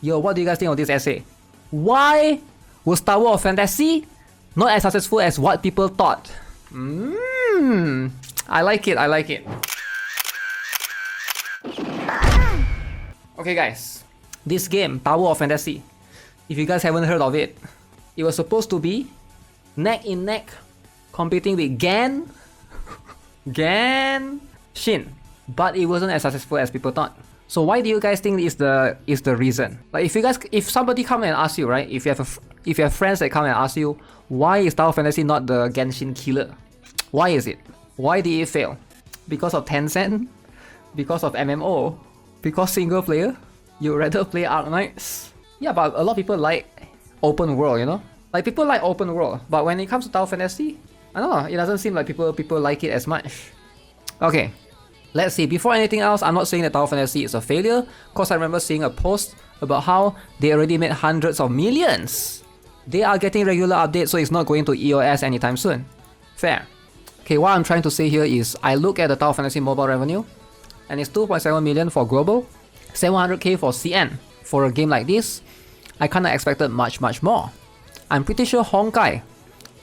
Yo, what do you guys think of this essay? Why was Tower of Fantasy not as successful as what people thought? I like it, I like it. Okay guys, this game, Tower of Fantasy, if you guys haven't heard of it, it was supposed to be neck in neck competing with Shin, but it wasn't as successful as people thought. So why do you guys think is the reason? Like if somebody come and ask you, right? If you have friends that come and ask you, why is Tower of Fantasy not the Genshin killer? Why is it? Why did it fail? Because of Tencent? Because of MMO? Because single player? You rather play Arc Knights? Yeah, but a lot of people like open world, you know? Like people like open world, but when it comes to Tower of Fantasy, I don't know, it doesn't seem like people like it as much. Okay, let's see. Before anything else, I'm not saying that Tower of Fantasy is a failure, cause I remember seeing a post about how they already made hundreds of millions. They are getting regular updates, so it's not going to EOS anytime soon. Fair. Okay, what I'm trying to say here is, I look at the Tower of Fantasy mobile revenue, and it's 2.7 million for global, 700k for CN. For a game like this, I kinda expected much more. I'm pretty sure Honkai,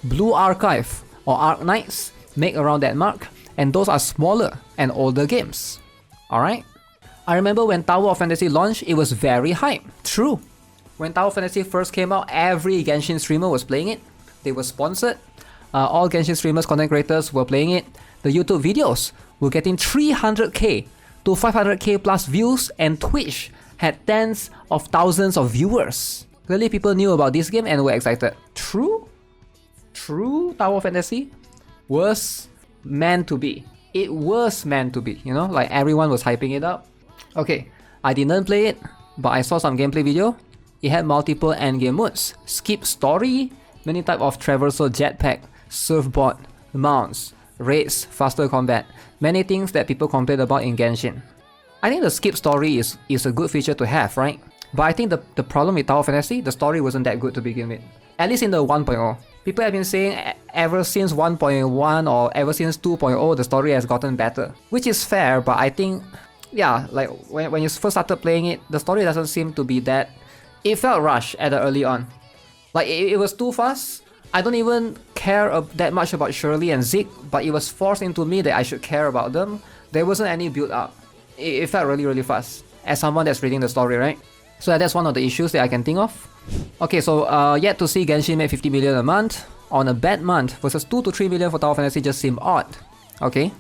Blue Archive, or Arc Knights make around that mark, and those are smaller and older games. Alright? I remember when Tower of Fantasy launched, it was very hype. True. When Tower of Fantasy first came out, every Genshin streamer was playing it. They were sponsored. All Genshin streamers, content creators were playing it. The YouTube videos were getting 300k to 500k plus views, and Twitch had tens of thousands of viewers. Clearly people knew about this game and were excited. True, Tower of Fantasy was meant to be. It was meant to be, you know, like everyone was hyping it up. Okay, I didn't play it, but I saw some gameplay video. It had multiple endgame modes, skip story, many type of traversal jetpack, surfboard, mounts, raids, faster combat, many things that people complain about in Genshin. I think the skip story is a good feature to have, right? But I think the problem with Tower of Fantasy, the story wasn't that good to begin with. At least in the 1.0. People have been saying ever since 1.1 or ever since 2.0, the story has gotten better. Which is fair, but I think, yeah, like when you first started playing it, the story doesn't seem to be that... It felt rushed at the early on. Like it was too fast. I don't even care that much about Shirley and Zeke, but it was forced into me that I should care about them. There wasn't any build up. It felt really fast. As someone that's reading the story, right? So that's one of the issues that I can think of. Okay, so yet to see Genshin make 50 million a month on a bad month versus 2 to 3 million for Tower of Fantasy just seem odd. Okay?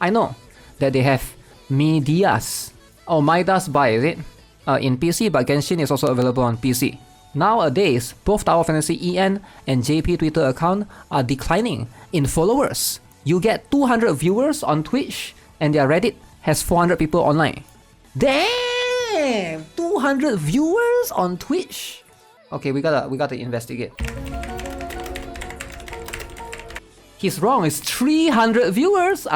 I know that they have Midas or Midas Buy, is it? In PC, but Genshin is also available on PC. Nowadays, both Tower of Fantasy EN and JP Twitter account are declining in followers. You get 200 viewers on Twitch and their Reddit has 400 people online. Damn! 200 viewers on Twitch? Okay, we gotta investigate. He's wrong, it's 300 viewers?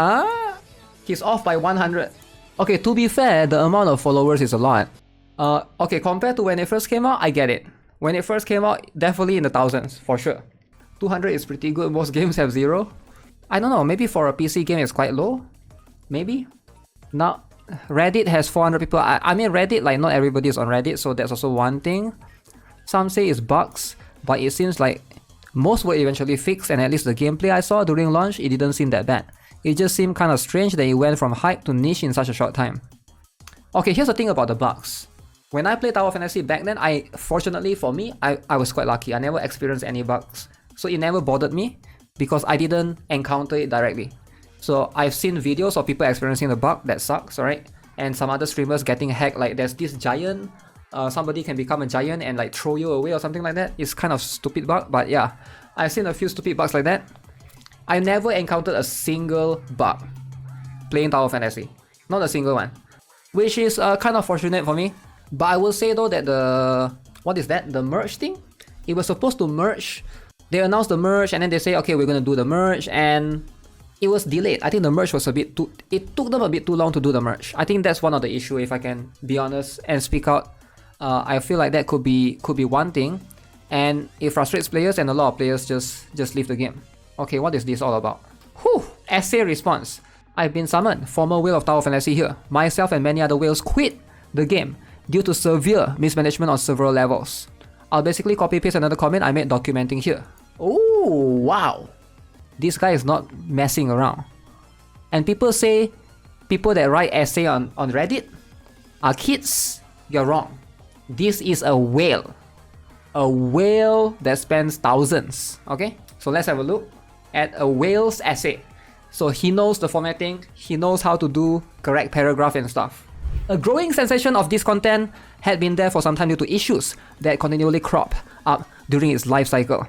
He's off by 100. Okay, to be fair, the amount of followers is a lot. Okay, compared to when it first came out, I get it. When it first came out, definitely in the thousands, for sure. 200 is pretty good, most games have 0. I don't know, maybe for a PC game it's quite low? Maybe? Now, Reddit has 400 people. I mean Reddit, like not everybody is on Reddit, so that's also one thing. Some say it's bugs, but it seems like most were eventually fixed, and at least the gameplay I saw during launch, it didn't seem that bad. It just seemed kind of strange that it went from hype to niche in such a short time. Okay, here's the thing about the bugs. When I played Tower of Fantasy back then, fortunately for me, I was quite lucky. I never experienced any bugs. So it never bothered me because I didn't encounter it directly. So I've seen videos of people experiencing the bug that sucks, right? And some other streamers getting hacked, like there's this giant, somebody can become a giant and like throw you away or something like that. It's kind of stupid bug, but yeah, I've seen a few stupid bugs like that. I never encountered a single bug playing Tower of Fantasy. Not a single one. Which is kind of fortunate for me. But I will say though that the merge thing? It was supposed to merge. They announced the merge and then they say, okay, we're gonna do the merge, and it was delayed. I think the merge was a bit too... It took them a bit too long to do the merge. I think that's one of the issue, if I can be honest and speak out. I feel like that could be one thing, and it frustrates players, and a lot of players just leave the game. Okay, what is this all about? Whew! Essay response. I've been summoned. Former whale of Tower of Fantasy here. Myself and many other whales quit the game due to severe mismanagement on several levels. I'll basically copy paste another comment I made documenting here. Oh, wow. This guy is not messing around. And people say people that write essay on Reddit are kids. You're wrong. This is a whale. A whale that spends thousands. Okay? So let's have a look at a whale's essay. So he knows the formatting, he knows how to do correct paragraph and stuff. A growing sensation of this content had been there for some time due to issues that continually crop up during its life cycle.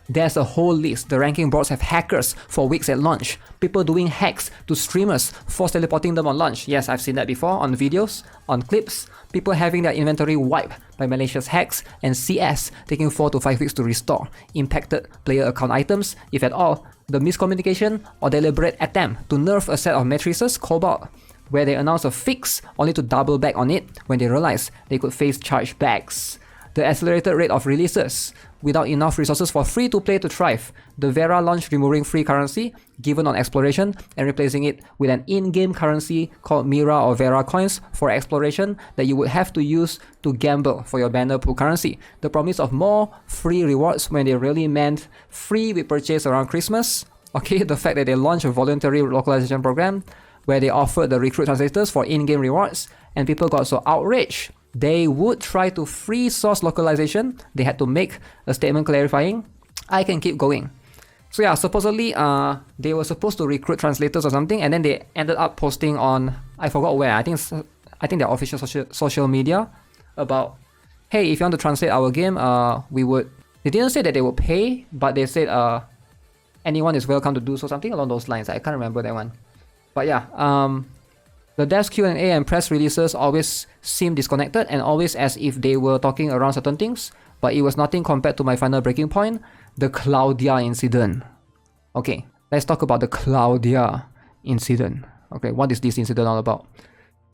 There's a whole list. The ranking boards have hackers for weeks at launch, people doing hacks to streamers, force teleporting them on launch. Yes, I've seen that before on videos, on clips, people having their inventory wiped by malicious hacks, and CS taking 4 to 5 weeks to restore impacted player account items, if at all. The miscommunication or deliberate attempt to nerf a set of matrices, Cobalt, where they announced a fix only to double back on it when they realized they could face chargebacks. The accelerated rate of releases, without enough resources for free-to-play to thrive. The Vera launch removing free currency given on exploration and replacing it with an in-game currency called Mira or Vera coins for exploration that you would have to use to gamble for your banner pool currency. The promise of more free rewards when they really meant free with purchase around Christmas. Okay, the fact that they launched a voluntary localization program where they offered the recruit translators for in-game rewards, and people got so outraged they would try to free source localization. They had to make a statement clarifying. I can keep going. So yeah, supposedly they were supposed to recruit translators or something, and then they ended up posting on, I forgot where, I think their official social media about, hey, if you want to translate our game, we would. They didn't say that they would pay, but they said anyone is welcome to do so, something along those lines. I can't remember that one. But yeah, the devs Q&A and press releases always seem disconnected and always as if they were talking around certain things, but it was nothing compared to my final breaking point, the Claudia incident. Okay, let's talk about the Claudia incident. Okay, what is this incident all about?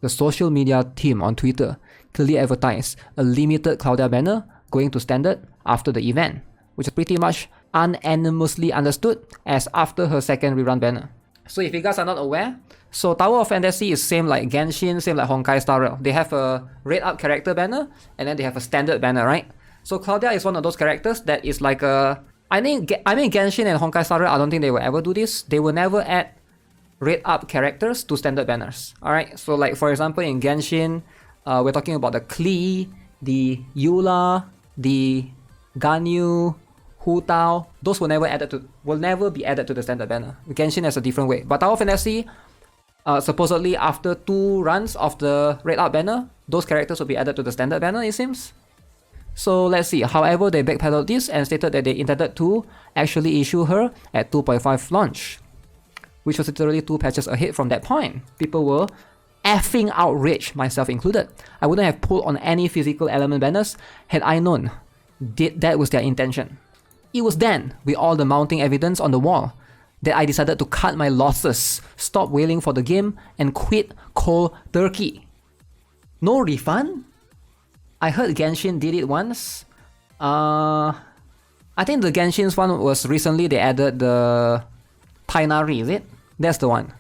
The social media team on Twitter clearly advertised a limited Claudia banner going to standard after the event, which is pretty much unanimously understood as after her second rerun banner. So if you guys are not aware, so Tower of Fantasy is same like Genshin, same like Honkai Star Rail. They have a rate up character banner and then they have a standard banner, right? So Claudia is one of those characters that is like a... I mean Genshin and Honkai Star Rail, I don't think they will ever do this. They will never add rate up characters to standard banners. Alright, so like for example in Genshin, we're talking about the Klee, the Eula, the Ganyu, Hu Tao. Those will never be added to the standard banner. Genshin has a different way. But Tower of Fantasy, supposedly after 2 runs of the rate up banner, those characters will be added to the standard banner, it seems. So let's see. However, they backpedaled this and stated that they intended to actually issue her at 2.5 launch, which was literally 2 patches ahead from that point. People were effing outraged, myself included. I wouldn't have pulled on any physical element banners had I known that was their intention. It was then, with all the mounting evidence on the wall, that I decided to cut my losses, stop wailing for the game, and quit cold turkey. No refund? I heard Genshin did it once. I think the Genshin's one was recently they added the Tainari, is it? That's the one.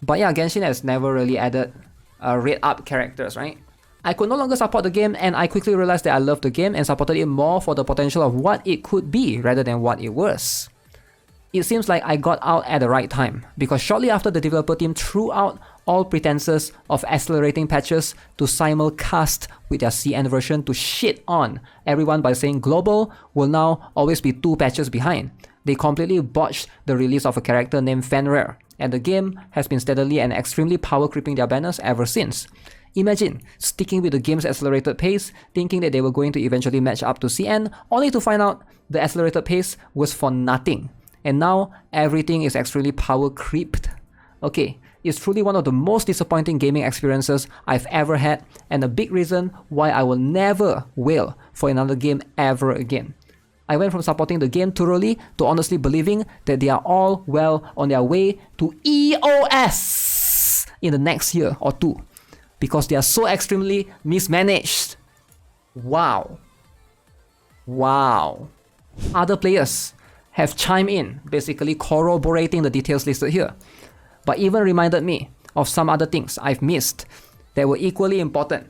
But yeah, Genshin has never really added rate up characters, right? I could no longer support the game and I quickly realized that I loved the game and supported it more for the potential of what it could be rather than what it was. It seems like I got out at the right time, because shortly after the developer team threw out all pretenses of accelerating patches to simulcast with their CN version to shit on everyone by saying global will now always be 2 patches behind. They completely botched the release of a character named Fenrir, and the game has been steadily and extremely power creeping their banners ever since. Imagine sticking with the game's accelerated pace, thinking that they were going to eventually match up to CN, only to find out the accelerated pace was for nothing. And now everything is extremely power creeped. Okay, it's truly one of the most disappointing gaming experiences I've ever had, and a big reason why I will never wail for another game ever again. I went from supporting the game thoroughly to honestly believing that they are all well on their way to EOS in the next year or 2. Because they are so extremely mismanaged. Wow. Wow. Other players have chimed in, basically corroborating the details listed here, but even reminded me of some other things I've missed that were equally important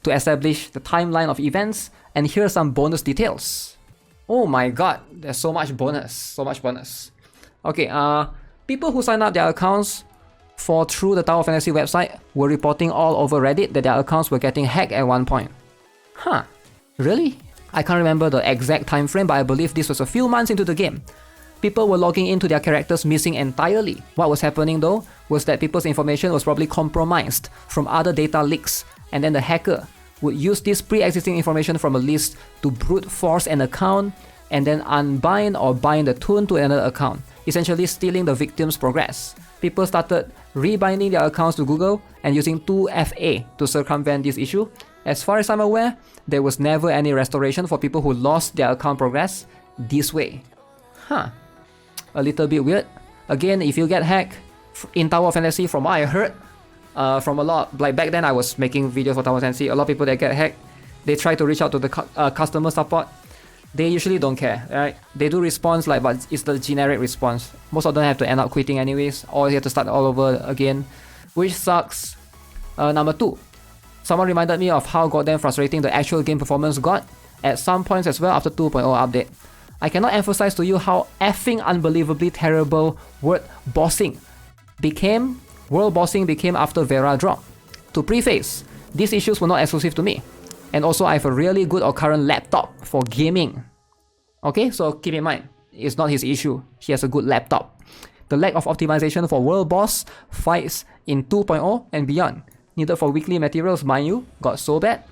to establish the timeline of events, and here are some bonus details. Oh my god, there's so much bonus, Okay, people who signed up their accounts through the Tower of Fantasy website were reporting all over Reddit that their accounts were getting hacked at one point. Huh, really? I can't remember the exact time frame, but I believe this was a few months into the game. People were logging into their characters missing entirely. What was happening though was that people's information was probably compromised from other data leaks, and then the hacker would use this pre-existing information from a list to brute force an account and then unbind or bind the tune to another account, essentially stealing the victim's progress. People started rebinding their accounts to Google and using 2FA to circumvent this issue. As far as I'm aware, there was never any restoration for people who lost their account progress this way. Huh. A little bit weird. Again, if you get hacked in Tower of Fantasy, from what I heard, from a lot, like back then I was making videos for Tower of Fantasy, a lot of people that get hacked, they try to reach out to the customer support. They usually don't care, right? They do response, like, but it's the generic response. Most of them have to end up quitting anyways, or you have to start all over again, which sucks. Number 2, someone reminded me of how goddamn frustrating the actual game performance got at some points as well after 2.0 update. I cannot emphasize to you how effing unbelievably terrible world bossing became after Vera dropped. To preface, these issues were not exclusive to me. And also I have a really good or current laptop for gaming. Okay, so keep in mind, it's not his issue. He has a good laptop. The lack of optimization for world boss fights in 2.0 and beyond, needed for weekly materials, mind you, got so bad,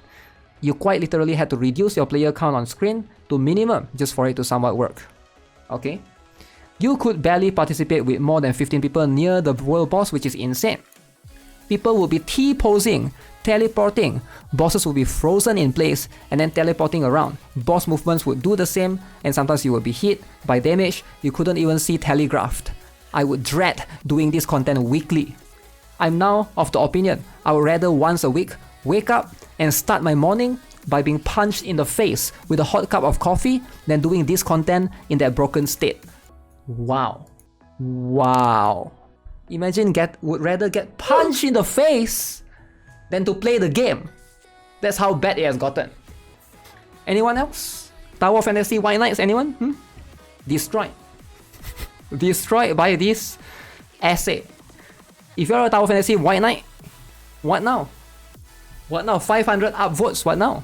you quite literally had to reduce your player count on screen to minimum just for it to somewhat work. Okay? You could barely participate with more than 15 people near the world boss, which is insane. People would be T-posing, teleporting, bosses would be frozen in place and then teleporting around. Boss movements would do the same, and sometimes you would be hit by damage you couldn't even see telegraphed. I would dread doing this content weekly. I'm now of the opinion I would rather once a week wake up and start my morning by being punched in the face with a hot cup of coffee than doing this content in that broken state. Wow. Imagine would rather get punched in the face than to play the game. That's how bad it has gotten. Anyone else? Tower of Fantasy White Knights, anyone? Destroyed. Destroyed by this essay. If you're a Tower of Fantasy White Knight, what now? 500 upvotes, what now?